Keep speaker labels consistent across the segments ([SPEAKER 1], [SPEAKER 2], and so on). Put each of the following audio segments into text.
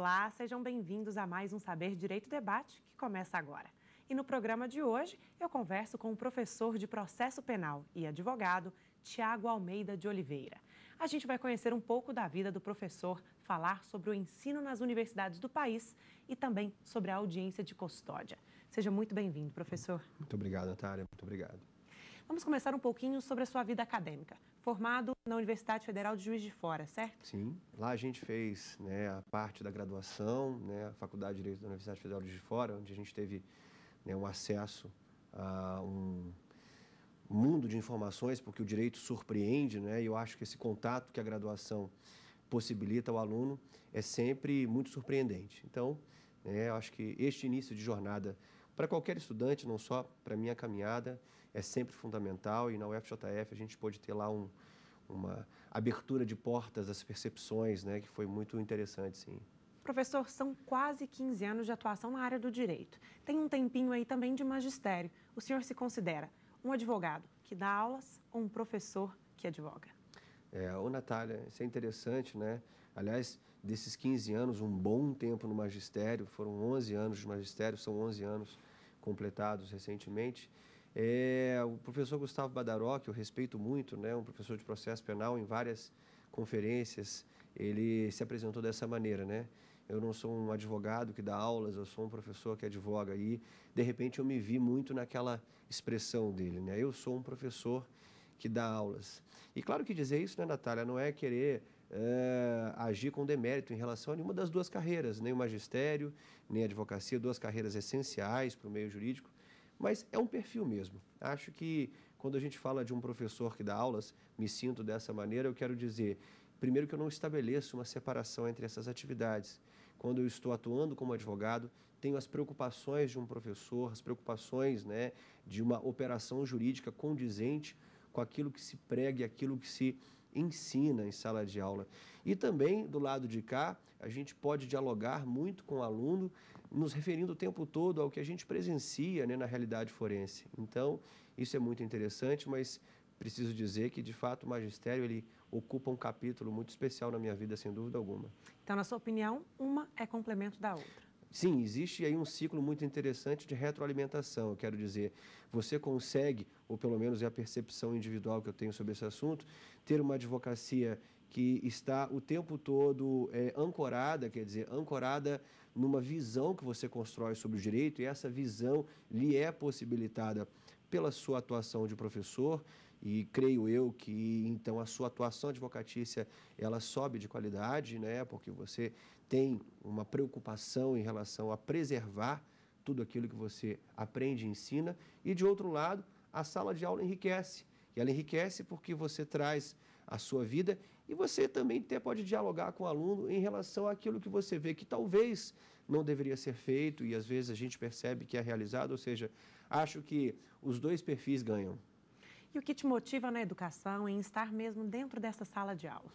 [SPEAKER 1] Olá, sejam bem-vindos a mais um Saber Direito Debate que começa agora. E no programa de hoje eu converso com o professor de Processo Penal e advogado Tiago Almeida de Oliveira. A gente vai conhecer um pouco da vida do professor, falar sobre o ensino nas universidades do país e também sobre a audiência de custódia. Seja muito bem-vindo, professor.
[SPEAKER 2] Muito obrigado, Natália. Muito obrigado.
[SPEAKER 1] Vamos começar um pouquinho sobre a sua vida acadêmica. Formado na Universidade Federal de Juiz de Fora, certo?
[SPEAKER 2] Sim, lá a gente fez a parte da graduação, a Faculdade de Direito da Universidade Federal de Juiz de Fora, onde a gente teve um acesso a um mundo de informações, porque o direito surpreende, e eu acho que esse contato que a graduação possibilita ao aluno é sempre muito surpreendente. Então, eu acho que este início de jornada, para qualquer estudante, não só para a minha caminhada, é sempre fundamental, e na UFJF a gente pôde ter lá uma abertura de portas das percepções, que foi muito interessante, sim.
[SPEAKER 1] Professor, são quase 15 anos de atuação na área do direito. Tem um tempinho aí também de magistério. O senhor se considera um advogado que dá aulas ou um professor que advoga?
[SPEAKER 2] Ô Natália, isso é interessante, Aliás, desses 15 anos, um bom tempo no magistério, foram 11 anos de magistério, são 11 anos completados recentemente. O professor Gustavo Badaró, que eu respeito muito, um professor de processo penal, em várias conferências, ele se apresentou dessa maneira, Eu não sou um advogado que dá aulas, eu sou um professor que advoga. E, de repente, eu me vi muito naquela expressão dele, Eu sou um professor que dá aulas. E claro que dizer isso, Natália, não é querer agir com demérito em relação a nenhuma das duas carreiras, nem o magistério, nem a advocacia, duas carreiras essenciais para o meio jurídico, mas é um perfil mesmo. Acho que quando a gente fala de um professor que dá aulas, me sinto dessa maneira, eu quero dizer, primeiro, que eu não estabeleço uma separação entre essas atividades. Quando eu estou atuando como advogado, tenho as preocupações de um professor, as preocupações de uma operação jurídica condizente com aquilo que se prega e aquilo que se ensina em sala de aula. E também, do lado de cá, a gente pode dialogar muito com o aluno, nos referindo o tempo todo ao que a gente presencia na realidade forense. Então, isso é muito interessante, mas preciso dizer que, de fato, o magistério ele ocupa um capítulo muito especial na minha vida, sem dúvida alguma.
[SPEAKER 1] Então, na sua opinião, uma é complemento da outra?
[SPEAKER 2] Sim, existe aí um ciclo muito interessante de retroalimentação. Eu quero dizer, você consegue, ou pelo menos é a percepção individual que eu tenho sobre esse assunto, ter uma advocacia que está o tempo todo ancorada, quer dizer, ancorada numa visão que você constrói sobre o direito, e essa visão lhe é possibilitada pela sua atuação de professor, e creio eu que, então, a sua atuação advocatícia, ela sobe de qualidade, porque você tem uma preocupação em relação a preservar tudo aquilo que você aprende e ensina, e, de outro lado, a sala de aula enriquece. E ela enriquece porque você traz a sua vida e você também até pode dialogar com o aluno em relação àquilo que você vê que talvez não deveria ser feito e às vezes a gente percebe que é realizado, ou seja, acho que os dois perfis ganham.
[SPEAKER 1] E o que te motiva na educação em estar mesmo dentro dessa sala de aula?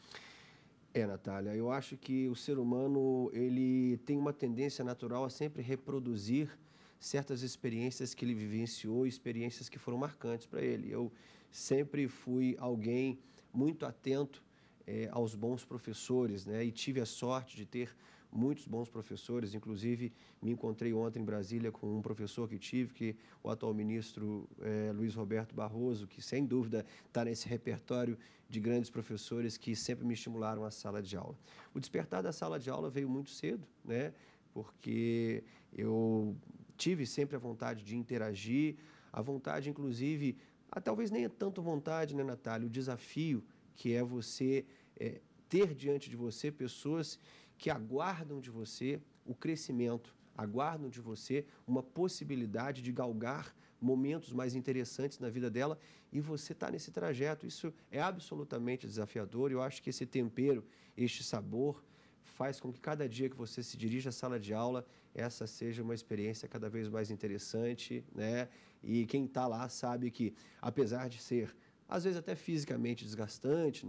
[SPEAKER 2] Natália, eu acho que o ser humano ele tem uma tendência natural a sempre reproduzir certas experiências que ele vivenciou, experiências que foram marcantes para ele. Eu sempre fui alguém muito atento aos bons professores, e tive a sorte de ter muitos bons professores. Inclusive, me encontrei ontem em Brasília com um professor que tive, que o atual ministro Luiz Roberto Barroso, que sem dúvida está nesse repertório de grandes professores que sempre me estimularam a sala de aula. O despertar da sala de aula veio muito cedo, porque eu tive sempre a vontade de interagir, a vontade, inclusive, talvez nem é tanto vontade, Natália, o desafio que é você ter diante de você pessoas que aguardam de você o crescimento, aguardam de você uma possibilidade de galgar momentos mais interessantes na vida dela e você está nesse trajeto. Isso é absolutamente desafiador e eu acho que esse tempero, este sabor, faz com que cada dia que você se dirija à sala de aula, essa seja uma experiência cada vez mais interessante, E quem está lá sabe que, apesar de ser às vezes até fisicamente desgastante,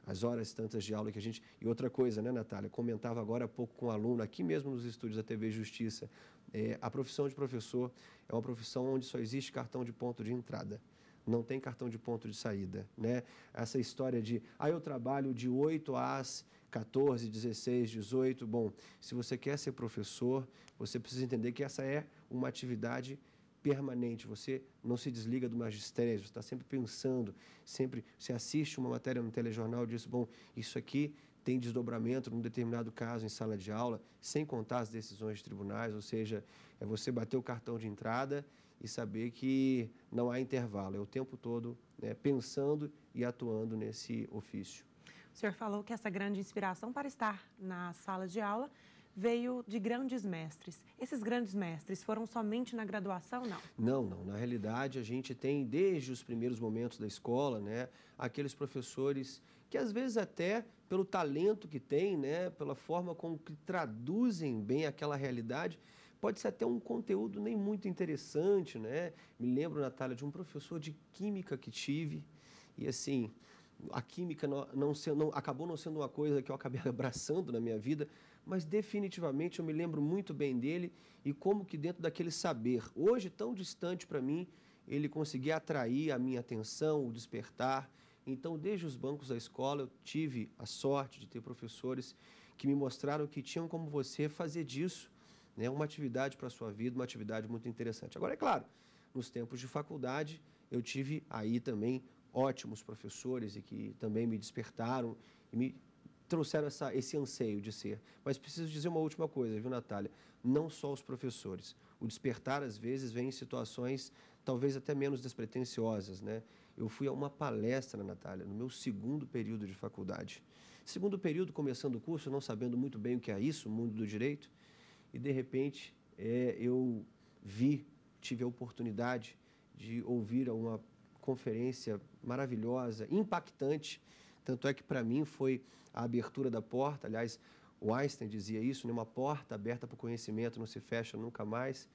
[SPEAKER 2] as horas tantas de aula que a gente... E outra coisa, Natália? Comentava agora há pouco com um aluno, aqui mesmo nos estúdios da TV Justiça, a profissão de professor é uma profissão onde só existe cartão de ponto de entrada. não tem cartão de ponto de saída, né? Essa história de, eu trabalho de 8 às 14, 16, 18. Bom, se você quer ser professor, você precisa entender que essa é uma atividade permanente. Você não se desliga do magistério, você está sempre pensando, sempre você assiste uma matéria no telejornal e diz, bom, isso aqui tem desdobramento num determinado caso em sala de aula, sem contar as decisões de tribunais, ou seja, é você bater o cartão de entrada e saber que não há intervalo, é o tempo todo, né, pensando e atuando nesse ofício.
[SPEAKER 1] O senhor falou que essa grande inspiração para estar na sala de aula veio de grandes mestres. Esses grandes mestres foram somente na graduação, não?
[SPEAKER 2] Não. Na realidade, a gente tem, desde os primeiros momentos da escola, né, aqueles professores que, às vezes, até pelo talento que têm, né, pela forma como que traduzem bem aquela realidade, pode ser até um conteúdo nem muito interessante, né? Me lembro, Natália, de um professor de química que tive, e assim, a química acabou não sendo uma coisa que eu acabei abraçando na minha vida, mas definitivamente eu me lembro muito bem dele e como que dentro daquele saber, hoje tão distante para mim, ele conseguia atrair a minha atenção, o despertar. Então, desde os bancos da escola, eu tive a sorte de ter professores que me mostraram que tinham como você fazer disso, né, uma atividade para a sua vida, uma atividade muito interessante. Agora, é claro, nos tempos de faculdade, eu tive aí também ótimos professores e que também me despertaram e me trouxeram esse anseio de ser. Mas preciso dizer uma última coisa, viu, Natália? Não só os professores. O despertar, às vezes, vem em situações talvez até menos despretensiosas, né? Eu fui a uma palestra, Natália, no meu segundo período de faculdade. Segundo período, começando o curso, não sabendo muito bem o que é isso, o mundo do direito, e, de repente, eu tive a oportunidade de ouvir uma conferência maravilhosa, impactante, tanto é que, para mim, foi a abertura da porta. Aliás, o Einstein dizia isso, né? Uma porta aberta para o conhecimento não se fecha nunca mais.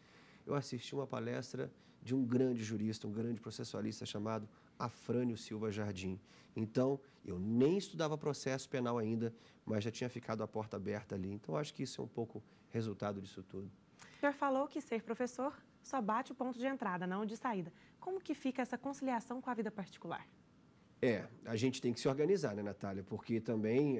[SPEAKER 2] Eu assisti uma palestra de um grande jurista, um grande processualista chamado Afrânio Silva Jardim. Então, eu nem estudava processo penal ainda, mas já tinha ficado a porta aberta ali. Então, acho que isso é um pouco resultado disso tudo.
[SPEAKER 1] O senhor falou que ser professor só bate o ponto de entrada, não o de saída. Como que fica essa conciliação com a vida particular?
[SPEAKER 2] A gente tem que se organizar, né, Natália? Porque também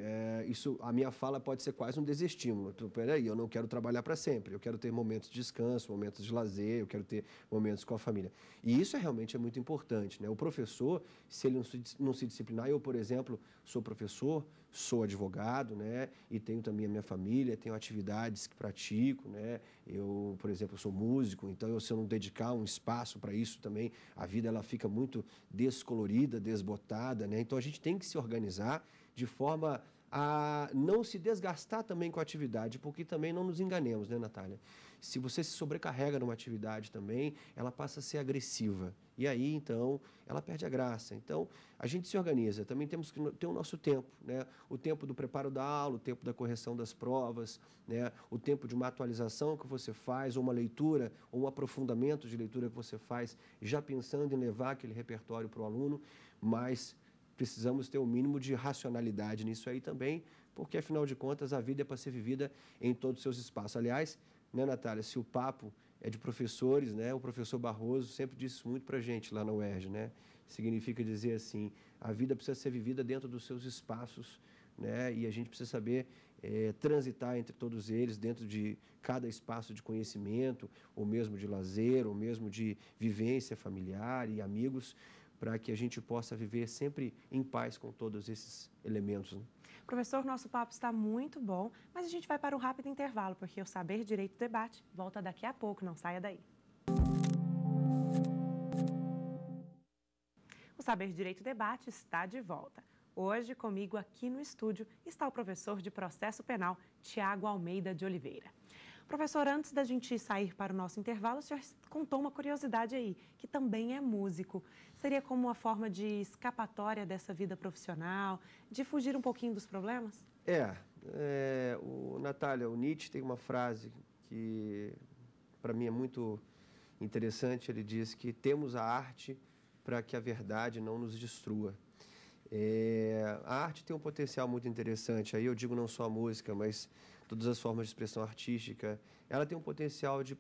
[SPEAKER 2] a minha fala pode ser quase um desestímulo. Então, peraí, eu não quero trabalhar para sempre, eu quero ter momentos de descanso, momentos de lazer, eu quero ter momentos com a família. E isso realmente é muito importante, né? O professor, se ele não se disciplinar, eu, por exemplo, sou professor, sou advogado, né? E tenho também a minha família, tenho atividades que pratico, né? Eu, por exemplo, sou músico, então se eu não dedicar um espaço para isso também, a vida ela fica muito descolorida, desbotada, né? Então a gente tem que se organizar de forma a não se desgastar também com a atividade, porque também não nos enganemos, né, Natália? Se você se sobrecarrega numa atividade também, ela passa a ser agressiva. E aí, então, ela perde a graça. Então, a gente se organiza. Também temos que ter o nosso tempo, né? O tempo do preparo da aula, o tempo da correção das provas, né? O tempo de uma atualização que você faz, ou uma leitura, ou um aprofundamento de leitura que você faz, já pensando em levar aquele repertório para o aluno, mas precisamos ter o mínimo de racionalidade nisso aí também, porque, afinal de contas, a vida é para ser vivida em todos os seus espaços. Aliás, né, Natália, se o papo é de professores, né, o professor Barroso sempre disse isso muito para a gente lá na UERJ, né? Significa dizer assim, a vida precisa ser vivida dentro dos seus espaços, né? E a gente precisa saber transitar entre todos eles, dentro de cada espaço de conhecimento, ou mesmo de lazer, ou mesmo de vivência familiar e amigos, para que a gente possa viver sempre em paz com todos esses elementos, né?
[SPEAKER 1] Professor, nosso papo está muito bom, mas a gente vai para um rápido intervalo, porque o Saber Direito Debate volta daqui a pouco, não saia daí. O Saber Direito Debate está de volta. Hoje, comigo aqui no estúdio, está o professor de Processo Penal, Tiago Almeida de Oliveira. Professor, antes da gente sair para o nosso intervalo, o senhor contou uma curiosidade aí, que também é músico. Seria como uma forma de escapatória dessa vida profissional, de fugir um pouquinho dos problemas?
[SPEAKER 2] Natália, o Nietzsche tem uma frase que, para mim, é muito interessante. Ele diz que temos a arte para que a verdade não nos destrua. A arte tem um potencial muito interessante. Aí eu digo não só a música, mas todas as formas de expressão artística. Ela tem um potencial de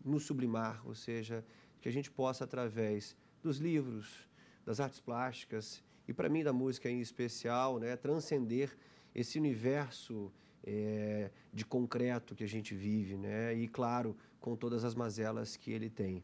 [SPEAKER 2] nos sublimar, ou seja, que a gente possa, através dos livros, das artes plásticas e, para mim, da música em especial, né, transcender esse universo de concreto que a gente vive, né, e, claro, com todas as mazelas que ele tem.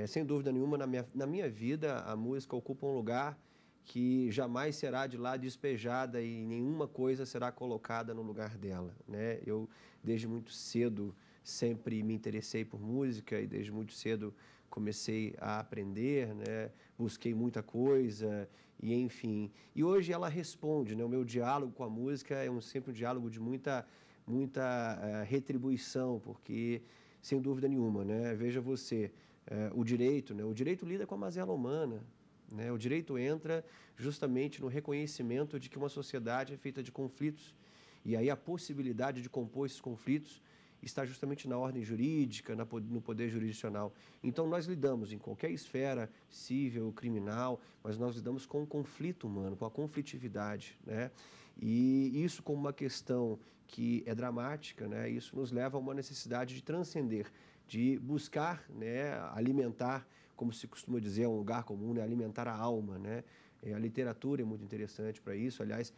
[SPEAKER 2] Sem dúvida nenhuma, na minha vida, a música ocupa um lugar que jamais será de lá despejada e nenhuma coisa será colocada no lugar dela, né? Eu, desde muito cedo, sempre me interessei por música e desde muito cedo comecei a aprender, né? Busquei muita coisa e, enfim. E hoje ela responde, né? O meu diálogo com a música é sempre um diálogo de muita retribuição, porque, sem dúvida nenhuma, né? Veja você, o direito, né? O direito lida com a mazela humana, né? O direito entra justamente no reconhecimento de que uma sociedade é feita de conflitos e aí a possibilidade de compor esses conflitos está justamente na ordem jurídica, no poder jurisdicional. Então, nós lidamos em qualquer esfera civil, criminal, mas nós lidamos com o conflito humano, com a conflitividade, né? E isso como uma questão que é dramática, né? Isso nos leva a uma necessidade de transcender, de buscar, né, alimentar, como se costuma dizer, é um lugar comum, né, alimentar a alma, né? A literatura é muito interessante para isso. Aliás,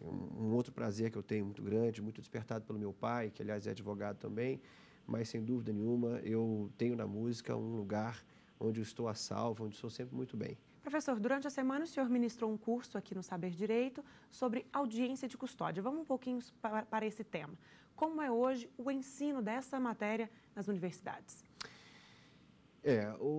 [SPEAKER 2] um outro prazer que eu tenho muito grande, muito despertado pelo meu pai, que aliás é advogado também, mas sem dúvida nenhuma eu tenho na música um lugar onde eu estou a salvo, onde sou sempre muito bem.
[SPEAKER 1] Professor, durante a semana o senhor ministrou um curso aqui no Saber Direito sobre audiência de custódia. Vamos um pouquinho para esse tema. Como é hoje o ensino dessa matéria nas universidades?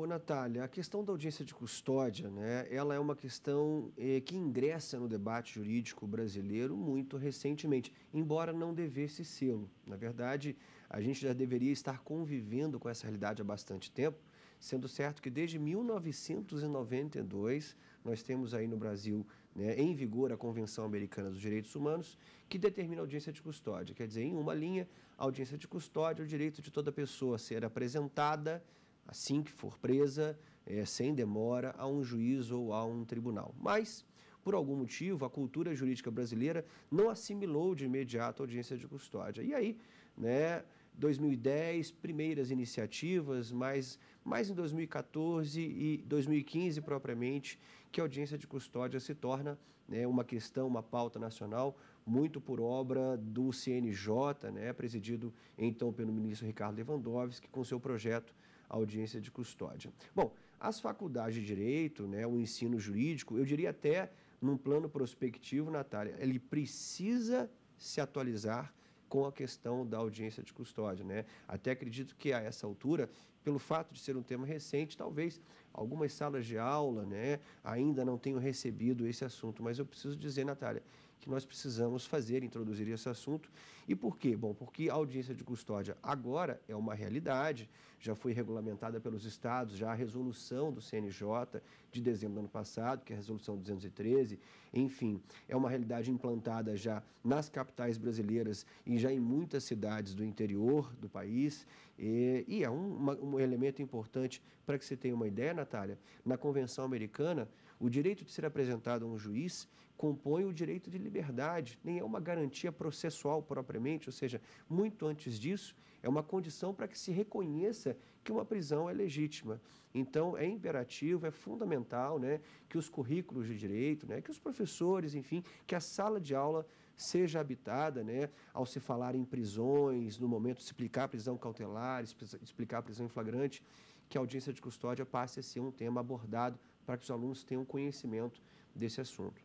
[SPEAKER 2] Natália, a questão da audiência de custódia, né, ela é uma questão que ingressa no debate jurídico brasileiro muito recentemente, embora não devesse sê-lo. Na verdade, a gente já deveria estar convivendo com essa realidade há bastante tempo, sendo certo que desde 1992 nós temos aí no Brasil, né, em vigor a Convenção Americana dos Direitos Humanos, que determina a audiência de custódia. Quer dizer, em uma linha, a audiência de custódia é o direito de toda pessoa ser apresentada assim que for presa, sem demora, a um juiz ou a um tribunal. Mas, por algum motivo, a cultura jurídica brasileira não assimilou de imediato a audiência de custódia. E aí, né, 2010, primeiras iniciativas, mas mais em 2014 e 2015 propriamente, que a audiência de custódia se torna, né, uma questão, uma pauta nacional, muito por obra do CNJ, né, presidido então pelo ministro Ricardo Lewandowski, com seu projeto audiência de custódia. Bom, as faculdades de direito, né, o ensino jurídico, eu diria até num plano prospectivo, Natália, ele precisa se atualizar com a questão da audiência de custódia, né? Até acredito que a essa altura, pelo fato de ser um tema recente, talvez algumas salas de aula, né, ainda não tenham recebido esse assunto, mas eu preciso dizer, Natália, que nós precisamos introduzir esse assunto. E por quê? Bom, porque a audiência de custódia agora é uma realidade, já foi regulamentada pelos estados, já a resolução do CNJ de dezembro do ano passado, que é a resolução 213, enfim, é uma realidade implantada já nas capitais brasileiras e já em muitas cidades do interior do país, e é um elemento importante para que você tenha uma ideia, Natália. Na Convenção Americana, o direito de ser apresentado a um juiz compõe o direito de liberdade, nem é uma garantia processual propriamente, ou seja, muito antes disso, é uma condição para que se reconheça que uma prisão é legítima. Então, é imperativo, é fundamental, né, que os currículos de direito, né, que os professores, enfim, que a sala de aula seja habitada, né, ao se falar em prisões, no momento de explicar a prisão cautelar, explicar a prisão em flagrante, que a audiência de custódia passe a ser um tema abordado para que os alunos tenham conhecimento desse assunto.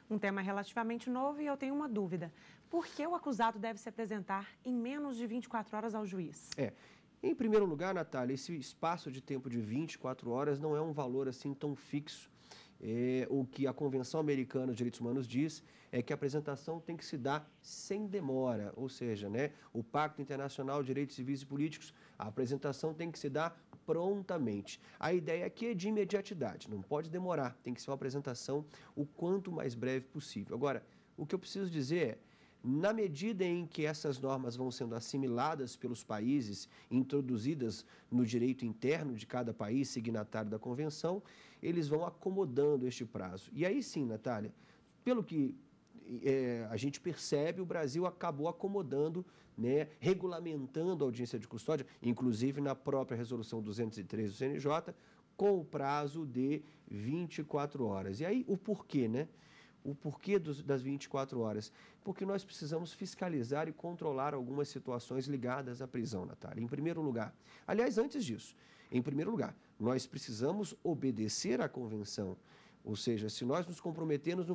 [SPEAKER 1] Um tema relativamente novo e eu tenho uma dúvida. Por que o acusado deve se apresentar em menos de 24 horas ao juiz?
[SPEAKER 2] Em primeiro lugar, Natália, esse espaço de tempo de 24 horas não é um valor assim tão fixo. O que a Convenção Americana dos Direitos Humanos diz é que a apresentação tem que se dar sem demora, ou seja, né, o Pacto Internacional de Direitos Civis e Políticos, a apresentação tem que se dar prontamente. A ideia aqui é de imediatidade, não pode demorar, tem que ser uma apresentação o quanto mais breve possível. Agora, o que eu preciso dizer é, na medida em que essas normas vão sendo assimiladas pelos países, introduzidas no direito interno de cada país signatário da Convenção, eles vão acomodando este prazo. E aí sim, Natália, pelo que a gente percebe, o Brasil acabou acomodando, né, regulamentando a audiência de custódia, inclusive na própria resolução 213 do CNJ, com o prazo de 24 horas. E aí, o porquê, né? O porquê das 24 horas? Porque nós precisamos fiscalizar e controlar algumas situações ligadas à prisão, Natália. Em primeiro lugar, aliás, antes disso, em primeiro lugar, nós precisamos obedecer à convenção. Ou seja, se nós nos comprometemos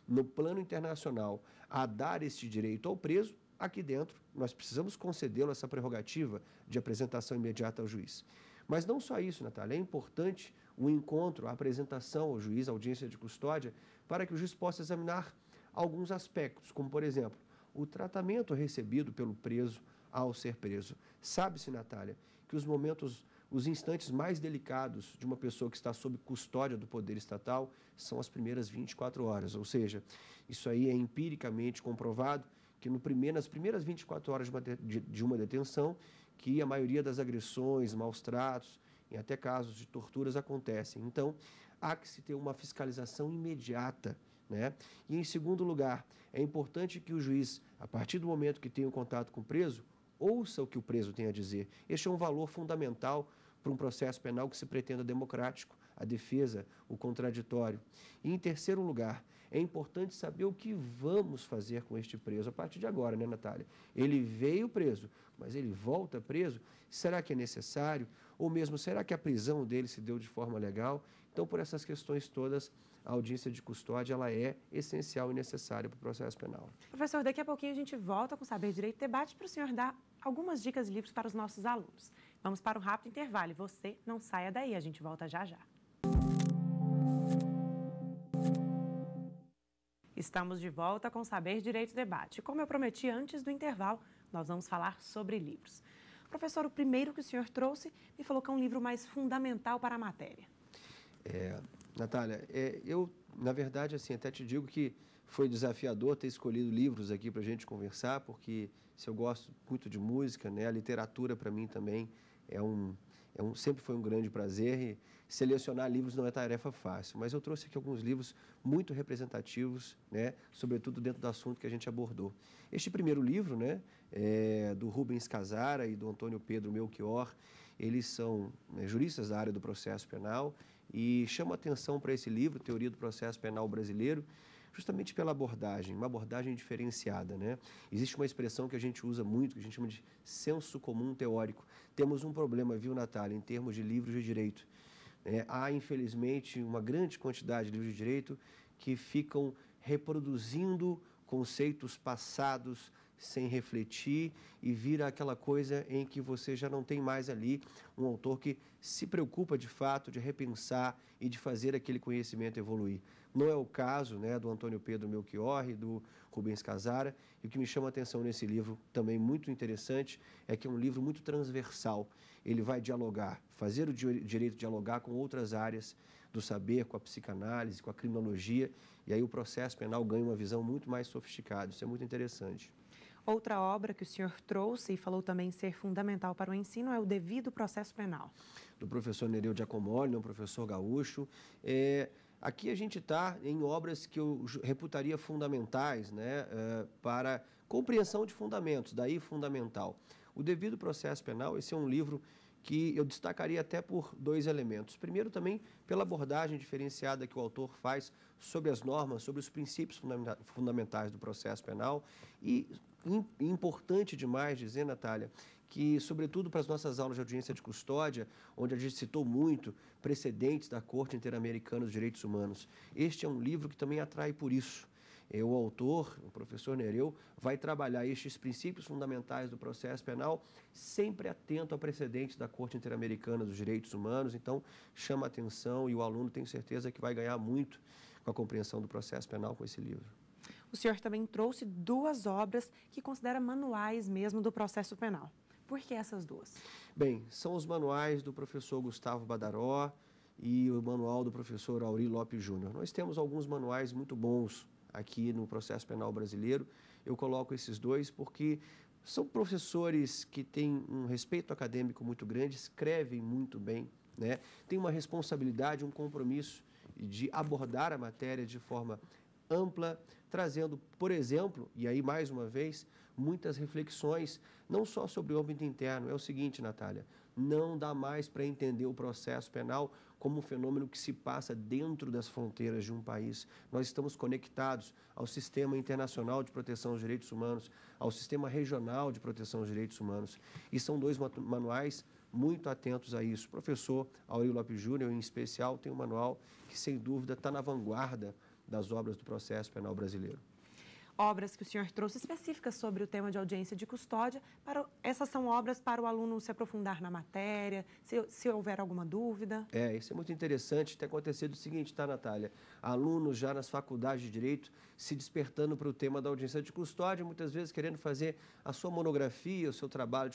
[SPEAKER 2] no plano internacional a dar este direito ao preso, aqui dentro nós precisamos concedê-lo essa prerrogativa de apresentação imediata ao juiz. Mas não só isso, Natália, é importante o encontro, a apresentação ao juiz, a audiência de custódia, para que o juiz possa examinar alguns aspectos, como, por exemplo, o tratamento recebido pelo preso ao ser preso. Sabe-se, Natália, que os instantes mais delicados de uma pessoa que está sob custódia do poder estatal são as primeiras 24 horas, ou seja, isso aí é empiricamente comprovado que nas primeiras 24 horas de uma detenção, que a maioria das agressões, maus tratos e até casos de torturas acontecem. Então, há que se ter uma fiscalização imediata, né? E, em segundo lugar, é importante que o juiz, a partir do momento que tem o contato com o preso, ouça o que o preso tem a dizer. Este é um valor fundamental para um processo penal que se pretenda democrático, a defesa, o contraditório. E, em terceiro lugar, é importante saber o que vamos fazer com este preso a partir de agora, né, Natália? Ele veio preso, mas ele volta preso? Será que é necessário? Ou mesmo, será que a prisão dele se deu de forma legal? Então, por essas questões todas, a audiência de custódia ela é essencial e necessária para o processo penal.
[SPEAKER 1] Professor, daqui a pouquinho a gente volta com Saber Direito Debate para o senhor dar algumas dicas de livros para os nossos alunos. Vamos para um rápido intervalo e você não saia daí, a gente volta já já. Estamos de volta com Saber Direito Debate. Como eu prometi antes do intervalo, nós vamos falar sobre livros. Professor, o primeiro que o senhor trouxe me falou que é um livro mais fundamental para a matéria.
[SPEAKER 2] Natália, eu, na verdade, assim, até te digo que foi desafiador ter escolhido livros aqui para a gente conversar, porque se eu gosto muito de música, né, a literatura para mim também sempre foi um grande prazer e selecionar livros não é tarefa fácil, mas eu trouxe aqui alguns livros muito representativos, né, sobretudo dentro do assunto que a gente abordou. Este primeiro livro, né, do Rubens Casara e do Antônio Pedro Melchior, eles são juristas da área do processo penal e chamo a atenção para esse livro, Teoria do Processo Penal Brasileiro, justamente pela abordagem, uma abordagem diferenciada, né? Existe uma expressão que a gente usa muito, que a gente chama de senso comum teórico. Temos um problema, viu, Natália, em termos de livros de direito. Há, infelizmente, uma grande quantidade de livros de direito que ficam reproduzindo conceitos passados sem refletir e vira aquela coisa em que você já não tem mais ali um autor que se preocupa de fato de repensar e de fazer aquele conhecimento evoluir. Não é o caso, né, do Antônio Pedro Melchior e do Rubens Casara, e o que me chama a atenção nesse livro, também muito interessante, é que é um livro muito transversal. Ele vai dialogar, fazer o direito dialogar com outras áreas do saber, com a psicanálise, com a criminologia, e aí o processo penal ganha uma visão muito mais sofisticada. Isso é muito interessante.
[SPEAKER 1] Outra obra que o senhor trouxe e falou também ser fundamental para o ensino é o Devido Processo Penal.
[SPEAKER 2] Do professor Nereu Giacomoli, um professor gaúcho. Aqui a gente está em obras que eu reputaria fundamentais, né, para compreensão de fundamentos, daí fundamental. O Devido Processo Penal, esse é um livro que eu destacaria até por dois elementos. Primeiro, também pela abordagem diferenciada que o autor faz sobre as normas, sobre os princípios fundamentais do processo penal. E importante demais dizer, Natália, que, sobretudo para as nossas aulas de audiência de custódia, onde a gente citou muito precedentes da Corte Interamericana dos Direitos Humanos, este é um livro que também atrai por isso. O autor, o professor Nereu, vai trabalhar estes princípios fundamentais do processo penal, sempre atento a precedentes da Corte Interamericana dos Direitos Humanos, então chama a atenção e o aluno tem certeza que vai ganhar muito com a compreensão do processo penal com esse livro.
[SPEAKER 1] O senhor também trouxe duas obras que considera manuais mesmo do processo penal. Por que essas duas?
[SPEAKER 2] Bem, são os manuais do professor Gustavo Badaró e o manual do professor Auri Lopes Júnior. Nós temos alguns manuais muito bons aqui no processo penal brasileiro. Eu coloco esses dois porque são professores que têm um respeito acadêmico muito grande, escrevem muito bem, né? Têm uma responsabilidade, um compromisso de abordar a matéria de forma ampla, trazendo, por exemplo, e aí mais uma vez, muitas reflexões, não só sobre o âmbito interno. É o seguinte, Natália, não dá mais para entender o processo penal como um fenômeno que se passa dentro das fronteiras de um país. Nós estamos conectados ao sistema internacional de proteção aos direitos humanos, ao sistema regional de proteção aos direitos humanos. E são dois manuais muito atentos a isso. O professor Aurílio Lopes Júnior, em especial, tem um manual que, sem dúvida, está na vanguarda das obras do processo penal brasileiro.
[SPEAKER 1] Obras que o senhor trouxe específicas sobre o tema de audiência de custódia. Essas são obras para o aluno se aprofundar na matéria, se houver alguma dúvida.
[SPEAKER 2] Isso é muito interessante. Tem acontecido o seguinte, tá, Natália? Alunos já nas faculdades de Direito se despertando para o tema da audiência de custódia, muitas vezes querendo fazer a sua monografia, o seu trabalho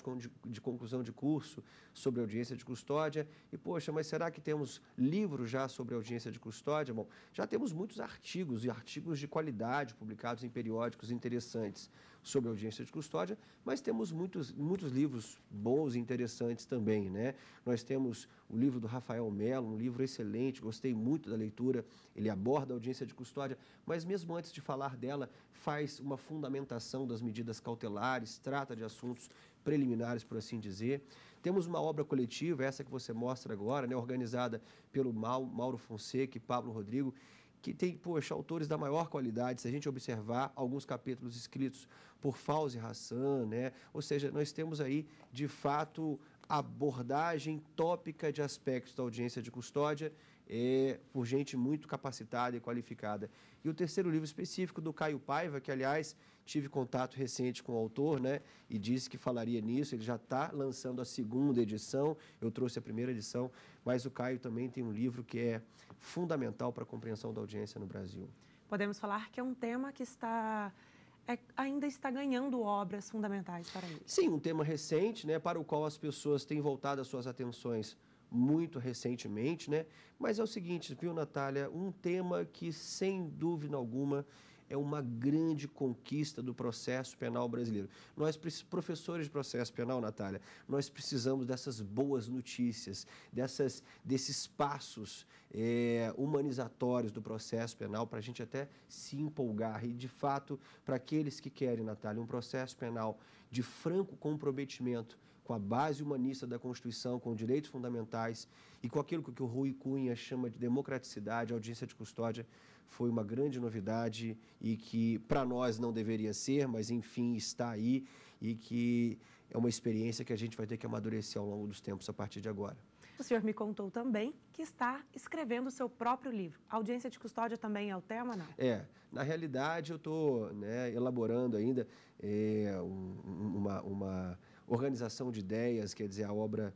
[SPEAKER 2] de conclusão de curso sobre audiência de custódia. E, poxa, mas será que temos livros já sobre audiência de custódia? Bom, já temos muitos artigos e artigos de qualidade publicados em periódicos interessantes sobre audiência de custódia, mas temos muitos livros bons e interessantes também, né? Nós temos o livro do Rafael Mello, um livro excelente, gostei muito da leitura, ele aborda a audiência de custódia, mas mesmo antes de falar dela, faz uma fundamentação das medidas cautelares, trata de assuntos preliminares, por assim dizer. Temos uma obra coletiva, essa que você mostra agora, né, organizada pelo Mauro Fonseca e Pablo Rodrigo, que tem, poxa, autores da maior qualidade, se a gente observar alguns capítulos escritos por Fauzi Hassan, né? Ou seja, nós temos aí, de fato, abordagem tópica de aspectos da audiência de custódia por gente muito capacitada e qualificada. E o terceiro livro específico do Caio Paiva, que, aliás, tive contato recente com o autor, né, e disse que falaria nisso, ele já está lançando a segunda edição, eu trouxe a primeira edição, mas o Caio também tem um livro que é fundamental para a compreensão da audiência no Brasil.
[SPEAKER 1] Podemos falar que é um tema que ainda está ganhando obras fundamentais para ele.
[SPEAKER 2] Sim, um tema recente, né, para o qual as pessoas têm voltado as suas atenções muito recentemente, né? Mas é o seguinte, viu, Natália? Um tema que, sem dúvida alguma, é uma grande conquista do processo penal brasileiro. Nós, professores de processo penal, Natália, nós precisamos dessas boas notícias, desses passos humanizatórios do processo penal para a gente até se empolgar. E, de fato, para aqueles que querem, Natália, um processo penal de franco comprometimento com a base humanista da Constituição, com direitos fundamentais e com aquilo que o Rui Cunha chama de democraticidade, a audiência de custódia foi uma grande novidade e que para nós não deveria ser, mas enfim está aí e que é uma experiência que a gente vai ter que amadurecer ao longo dos tempos a partir de agora.
[SPEAKER 1] O senhor me contou também que está escrevendo o seu próprio livro. A audiência de custódia também é o tema, não?
[SPEAKER 2] Na realidade eu estou elaborando ainda uma organização de ideias, quer dizer, a obra,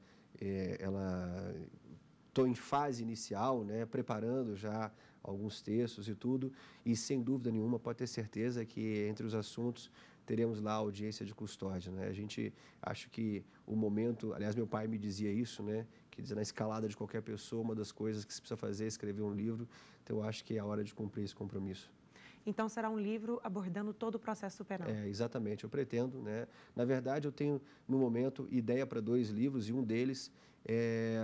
[SPEAKER 2] estou em fase inicial, né, preparando já alguns textos e tudo, e sem dúvida nenhuma pode ter certeza que entre os assuntos teremos lá a audiência de custódia, né? A gente acha que o momento, aliás, meu pai me dizia isso, né, quer dizer, na escalada de qualquer pessoa, uma das coisas que se precisa fazer é escrever um livro, então eu acho que é a hora de cumprir esse compromisso.
[SPEAKER 1] Então, será um livro abordando todo o processo penal?
[SPEAKER 2] Exatamente, eu pretendo, né? Na verdade, eu tenho, no momento, ideia para 2 livros e um deles é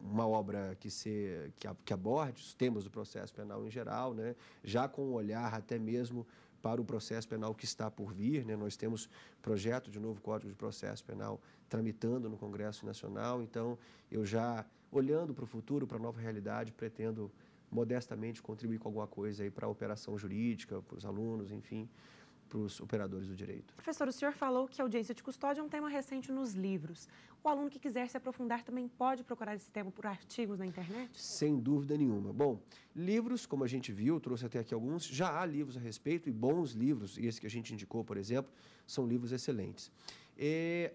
[SPEAKER 2] uma obra que aborde os temas do processo penal em geral, né? Já com um olhar até mesmo para o processo penal que está por vir, né? Nós temos projeto de novo Código de Processo Penal tramitando no Congresso Nacional, então eu já, olhando para o futuro, para a nova realidade, pretendo modestamente contribuir com alguma coisa aí para a operação jurídica, para os alunos, enfim, para os operadores do direito.
[SPEAKER 1] Professor, o senhor falou que a audiência de custódia é um tema recente nos livros. O aluno que quiser se aprofundar também pode procurar esse tema por artigos na internet?
[SPEAKER 2] Sem dúvida nenhuma. Bom, livros, como a gente viu, trouxe até aqui alguns, já há livros a respeito e bons livros, e esse que a gente indicou, por exemplo, são livros excelentes.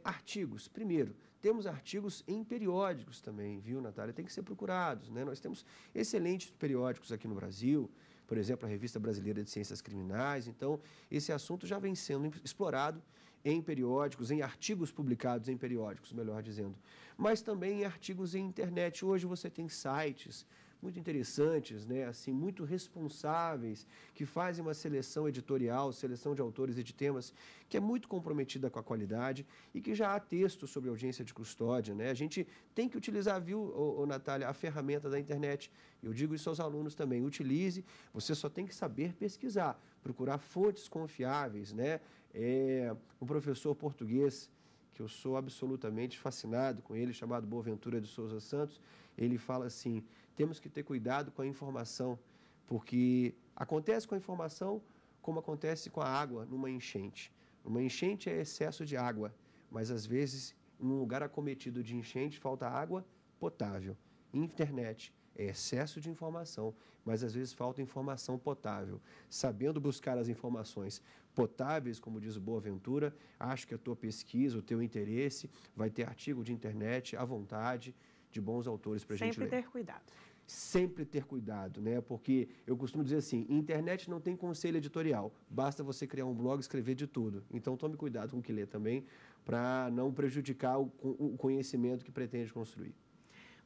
[SPEAKER 2] Artigos, primeiro, temos artigos em periódicos também, viu, Natália? Tem que ser procurados, né? Nós temos excelentes periódicos aqui no Brasil, por exemplo, a Revista Brasileira de Ciências Criminais. Então, esse assunto já vem sendo explorado em periódicos, em artigos publicados em periódicos, melhor dizendo. Mas também em artigos em internet. Hoje você tem sites muito interessantes, né, assim, muito responsáveis, que fazem uma seleção editorial, seleção de autores e de temas, que é muito comprometida com a qualidade e que já há texto sobre audiência de custódia, né? A gente tem que utilizar, viu, Natália, a ferramenta da internet. Eu digo isso aos alunos também, utilize, você só tem que saber pesquisar, procurar fontes confiáveis, né? Um professor português que eu sou absolutamente fascinado com ele, chamado Boaventura de Souza Santos. Ele fala assim: temos que ter cuidado com a informação, porque acontece com a informação como acontece com a água numa enchente. Uma enchente é excesso de água, mas às vezes, em um lugar acometido de enchente, falta água potável. Internet é excesso de informação, mas às vezes falta informação potável. Sabendo buscar as informações potáveis, como diz o Boaventura, acho que a tua pesquisa, o teu interesse, vai ter artigo de internet à vontade, de bons autores para a gente ler.
[SPEAKER 1] Sempre ter cuidado.
[SPEAKER 2] Sempre ter cuidado, né? Porque eu costumo dizer assim, internet não tem conselho editorial, basta você criar um blog e escrever de tudo. Então tome cuidado com o que lê também, para não prejudicar o conhecimento que pretende construir.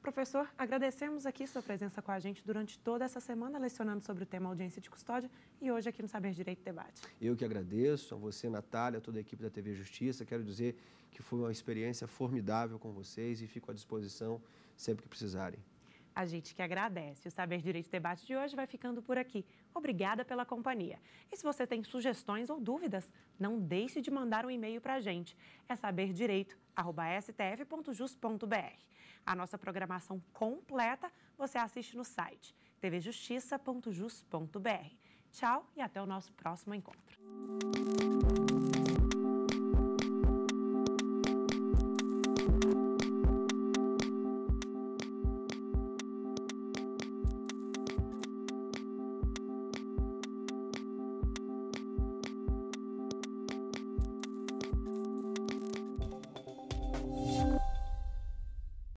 [SPEAKER 1] Professor, agradecemos aqui sua presença com a gente durante toda essa semana, lecionando sobre o tema audiência de custódia e hoje aqui no Saber Direito Debate.
[SPEAKER 2] Eu que agradeço a você, Natália, a toda a equipe da TV Justiça. Quero dizer que foi uma experiência formidável com vocês e fico à disposição sempre que precisarem.
[SPEAKER 1] A gente que agradece. O Saber Direito Debate de hoje vai ficando por aqui. Obrigada pela companhia. E se você tem sugestões ou dúvidas, não deixe de mandar um e-mail para a gente. É saberdireito@stf.jus.br. A nossa programação completa você assiste no site tvjustiça.jus.br. Tchau e até o nosso próximo encontro.